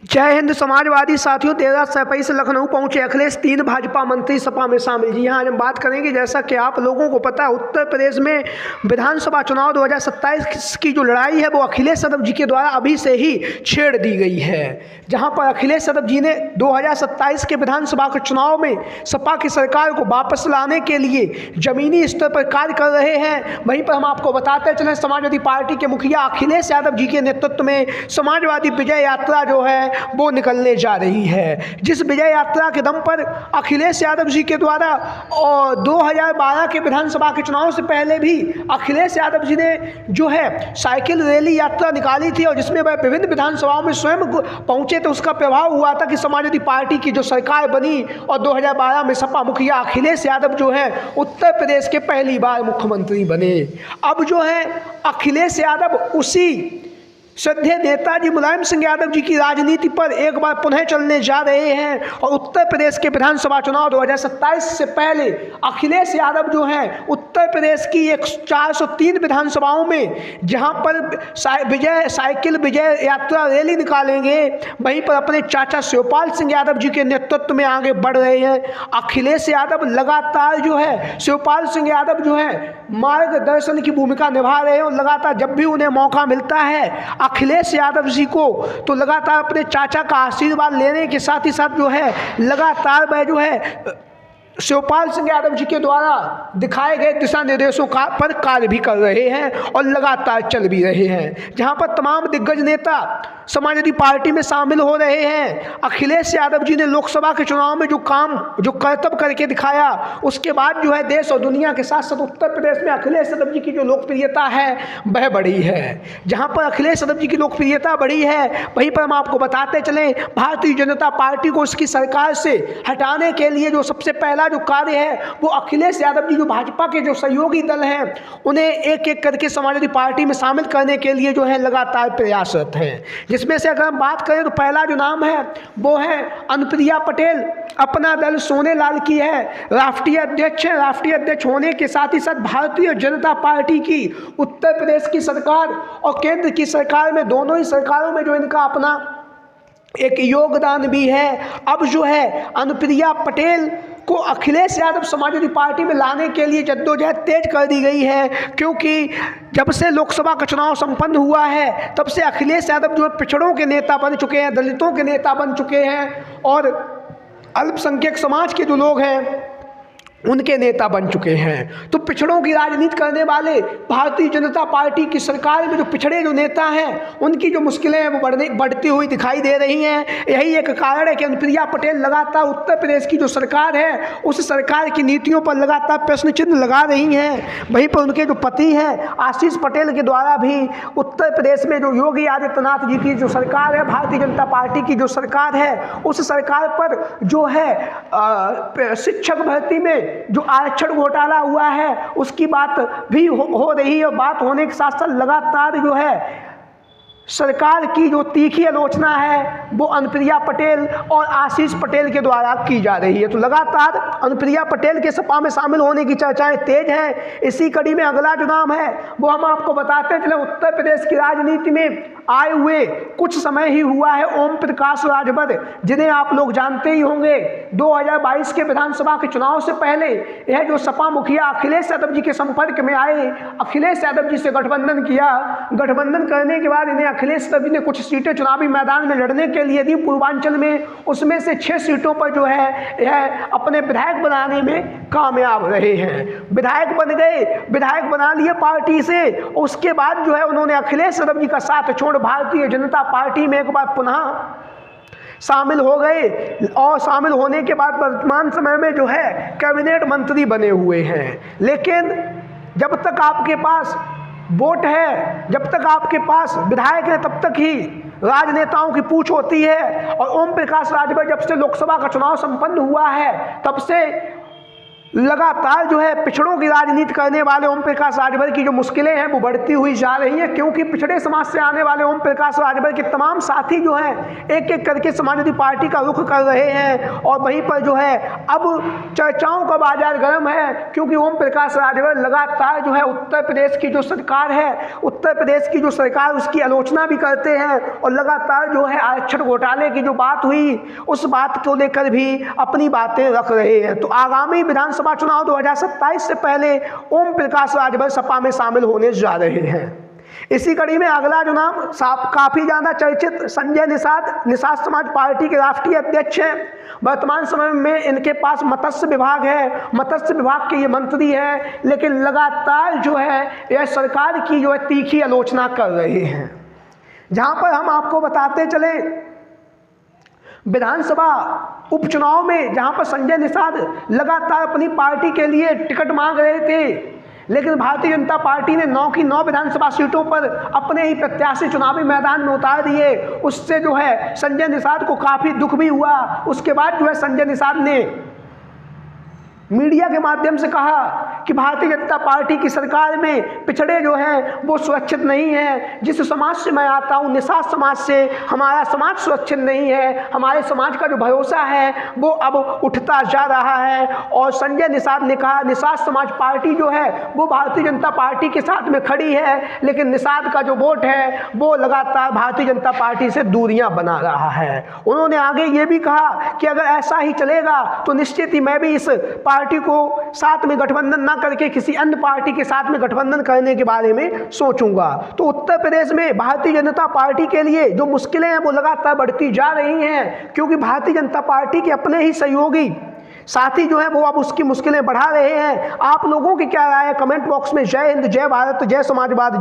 जय हिंद। समाजवादी साथियों, 13 सितंबर से लखनऊ पहुंचे अखिलेश, 3 भाजपा मंत्री सपा में शामिल। जी हाँ, आज हम बात करेंगे, जैसा कि आप लोगों को पता है, उत्तर प्रदेश में विधानसभा चुनाव 2027 की जो लड़ाई है वो अखिलेश यादव जी के द्वारा अभी से ही छेड़ दी गई है। जहां पर अखिलेश यादव जी ने 2027 के विधानसभा के चुनाव में सपा की सरकार को वापस लाने के लिए जमीनी स्तर पर कार्य कर रहे हैं। वहीं पर हम आपको बताते चलें, समाजवादी पार्टी के मुखिया अखिलेश यादव जी के नेतृत्व में समाजवादी विजय यात्रा जो है वो निकलने जा रही है। जिस विजय यात्रा के दम पर अखिलेश यादव जी के द्वारा और 2012 के विधानसभा के चुनाव से पहले भी अखिलेश यादव जी ने जो है साइकिल रैली यात्रा निकाली थी और जिसमें वह विभिन्न विधानसभाओं में स्वयं पहुंचे, तो उसका प्रभाव हुआ था कि समाजवादी पार्टी की जो सरकार बनी और 2012 में सपा मुखिया अखिलेश यादव जो है उत्तर प्रदेश के पहली बार मुख्यमंत्री बने। अब जो है अखिलेश यादव उसी श्रद्धेय नेताजी मुलायम सिंह यादव जी की राजनीति पर एक बार पुनः चलने जा रहे हैं और उत्तर प्रदेश के विधानसभा चुनाव 2027 से पहले अखिलेश यादव जो हैं उत्तर प्रदेश की 403 विधानसभाओं में जहां पर साइकिल विजय यात्रा रैली निकालेंगे, वहीं पर अपने चाचा शिवपाल सिंह यादव जी के नेतृत्व में आगे बढ़ रहे हैं। अखिलेश यादव लगातार जो है शिवपाल सिंह यादव जो है मार्गदर्शन की भूमिका निभा रहे हैं और लगातार जब भी उन्हें मौका मिलता है अखिलेश यादव जी को, तो लगातार अपने चाचा का आशीर्वाद लेने के साथ ही साथ जो है लगातार वह जो है शिवपाल सिंह यादव जी के द्वारा दिखाए गए दिशा निर्देशों पर कार्य भी कर रहे हैं और लगातार चल भी रहे हैं। जहां पर तमाम दिग्गज नेता समाजवादी पार्टी में शामिल हो रहे हैं। अखिलेश यादव जी ने लोकसभा के चुनाव में जो कर्तव्य करके दिखाया, उसके बाद जो है देश और दुनिया के साथ साथ उत्तर प्रदेश में अखिलेश यादव जी की जो लोकप्रियता है वह बढ़ी है। जहां पर अखिलेश यादव जी की लोकप्रियता बढ़ी है, वहीं पर हम आपको बताते चलें, भारतीय जनता पार्टी को उसकी सरकार से हटाने के लिए जो सबसे पहला जो कार्य है वो अखिलेश यादव जी जो भाजपा के जो सहयोगी दल हैं उन्हें एक एक करके समाजवादी पार्टी में शामिल करने के लिए जो है लगातार प्रयासरत हैं। जिसमें से अगर हम बात करें तो पहला जो नाम है वो है अनुप्रिया पटेल, अपना दल सोनेलाल की है, राष्ट्रीय अध्यक्ष है। राष्ट्रीय अध्यक्ष होने के साथ ही साथ भारतीय जनता पार्टी की उत्तर प्रदेश की सरकार और केंद्र की सरकार में, दोनों ही सरकारों में जो इनका अपना एक योगदान भी है। अब जो है अनुप्रिया पटेल को अखिलेश यादव समाजवादी पार्टी में लाने के लिए जद्दोजहद तेज कर दी गई है, क्योंकि जब से लोकसभा का चुनाव संपन्न हुआ है तब से अखिलेश यादव जो पिछड़ों के नेता बन चुके हैं, दलितों के नेता बन चुके हैं और अल्पसंख्यक समाज के जो लोग हैं उनके नेता बन चुके हैं। तो पिछड़ों की राजनीति करने वाले भारतीय जनता पार्टी की सरकार में जो पिछड़े जो नेता हैं उनकी जो मुश्किलें हैं वो बढ़ती हुई दिखाई दे रही हैं। यही एक कारण है कि अनुप्रिया पटेल लगातार उत्तर प्रदेश की जो सरकार है उस सरकार की नीतियों पर लगातार प्रश्न चिन्ह लगा रही हैं। वहीं पर उनके जो पति हैं आशीष पटेल के द्वारा भी उत्तर प्रदेश में जो योगी आदित्यनाथ जी की जो सरकार है, भारतीय जनता पार्टी की जो सरकार है, उस सरकार पर जो है शिक्षक भर्ती में जो आरक्षण घोटाला हुआ है उसकी बात भी हो रही है। बात होने के साथ साथ लगातार जो है सरकार की जो तीखी आलोचना है वो अनुप्रिया पटेल और आशीष पटेल के द्वारा की जा रही है। तो लगातार अनुप्रिया पटेल के सपा में शामिल होने की चर्चाएं तेज हैं। इसी कड़ी में अगला जो नाम है वो हम आपको बताते चले, उत्तर प्रदेश की राजनीति में आए हुए कुछ समय ही हुआ है ओम प्रकाश राजभर, जिन्हें आप लोग जानते ही होंगे। 2022 के विधानसभा के चुनाव से पहले यह जो सपा मुखिया अखिलेश यादव जी के संपर्क में आए, अखिलेश यादव जी से गठबंधन किया। गठबंधन करने के बाद इन्हें अखिलेश यादव जी ने कुछ सीटें चुनावी मैदान में लड़ने के लिए दी पूर्वांचल में, उसमें से 6 सीटों पर जो है यह अपने विधायक बनाने में कामयाब रहे हैं। विधायक बन गए, विधायक बना लिए पार्टी से। उसके बाद जो है उन्होंने अखिलेश यादव जी का साथ छोड़ भारतीय जनता पार्टी में एक बार पुनः शामिल हो गए और शामिल होने के बाद वर्तमान समय में जो है कैबिनेट मंत्री बने हुए हैं। लेकिन जब तक आपके पास वोट है, जब तक आपके पास विधायक है, तब तक ही राजनेताओं की पूछ होती है। और ओम प्रकाश राजभर जब से लोकसभा का चुनाव संपन्न हुआ है तब से लगातार जो है पिछड़ों की राजनीति करने वाले ओम प्रकाश राजभर की जो मुश्किलें हैं वो बढ़ती हुई जा रही हैं, क्योंकि पिछड़े समाज से आने वाले ओम प्रकाश राजभर के तमाम साथी जो हैं एक एक करके समाजवादी पार्टी का रुख कर रहे हैं। और वहीं पर जो है अब चर्चाओं का बाजार गर्म है, क्योंकि ओम प्रकाश राजभर लगातार जो है उत्तर प्रदेश की जो सरकार है, उत्तर प्रदेश की जो सरकार उसकी आलोचना भी करते हैं और लगातार जो है आरक्षण घोटाले की जो बात हुई उस बात को लेकर भी अपनी बातें रख रहे हैं। तो आगामी विधानसभा चुनाव 2027 से पहले ओम प्रकाश राजभर सपा में शामिल होने जा रहे हैं। इसी कड़ी में अगला जो नाम काफी ज्यादा चर्चित संजय निषाद समाज पार्टी के राष्ट्रीय अध्यक्ष हैं। वर्तमान समय में इनके पास मत्स्य विभाग है, मत्स्य विभाग के ये मंत्री हैं, लेकिन लगातार जो है यह सरकार की जो है तीखी आलोचना कर रहे हैं। जहां पर हम आपको बताते चले विधानसभा उपचुनाव में जहां पर संजय निषाद लगातार अपनी पार्टी के लिए टिकट मांग रहे थे, लेकिन भारतीय जनता पार्टी ने 9 की 9 विधानसभा सीटों पर अपने ही प्रत्याशी चुनावी मैदान में उतार दिए। उससे जो है संजय निषाद को काफ़ी दुख भी हुआ। उसके बाद जो है संजय निषाद ने मीडिया के माध्यम से कहा कि भारतीय जनता पार्टी की सरकार में पिछड़े जो हैं वो सुरक्षित नहीं है। जिस समाज से मैं आता हूँ, निषाद समाज से, हमारा समाज सुरक्षित नहीं है। हमारे समाज का जो भरोसा है वो अब उठता जा रहा है। और संजय निषाद ने कहा निषाद समाज पार्टी जो है वो भारतीय जनता पार्टी के साथ में खड़ी है, लेकिन निषाद का जो वोट है वो लगातार भारतीय जनता पार्टी से दूरियां बना रहा है। उन्होंने आगे ये भी कहा कि अगर ऐसा ही चलेगा तो निश्चित ही मैं भी इस पार्टी को साथ में गठबंधन ना करके किसी अन्य पार्टी के साथ में गठबंधन करने के बारे में सोचूंगा। तो उत्तर प्रदेश में भारतीय जनता पार्टी के लिए जो मुश्किलें हैं वो लगातार बढ़ती जा रही हैं, क्योंकि भारतीय जनता पार्टी के अपने ही सहयोगी साथी जो है वो अब उसकी मुश्किलें बढ़ा रहे हैं। आप लोगों की क्या राय है? कमेंट बॉक्स में जय हिंद, जय भारत, जय समाजवाद।